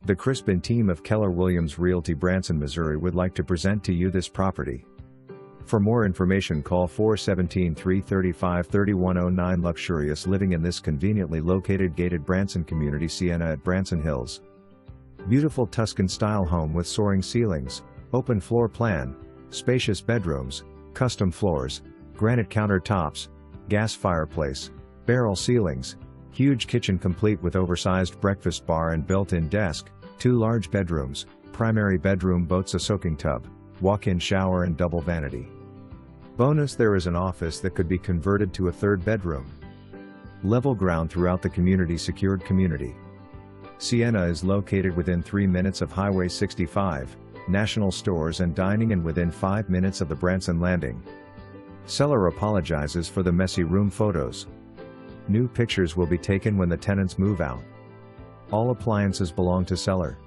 The Crispin team of Keller Williams Realty Branson, Missouri would like to present to you this property. For more information, call 417-335-3109. Luxurious living in this conveniently located gated Branson community. Siena at Branson Hills. Beautiful Tuscan-style home with soaring ceilings, open floor plan, spacious bedrooms, custom floors, granite countertops, gas fireplace, barrel ceilings, huge kitchen complete with oversized breakfast bar and built-in desk, 2 large bedrooms, primary bedroom boasts a soaking tub, walk-in shower and double vanity. Bonus: there is an office that could be converted to a 3rd bedroom. Level ground throughout the community. Secured community. Siena is located within 3 minutes of Highway 65, national stores and dining, and within 5 minutes of the Branson Landing. Seller apologizes for the messy room photos. New pictures will be taken when the tenants move out. All appliances belong to seller.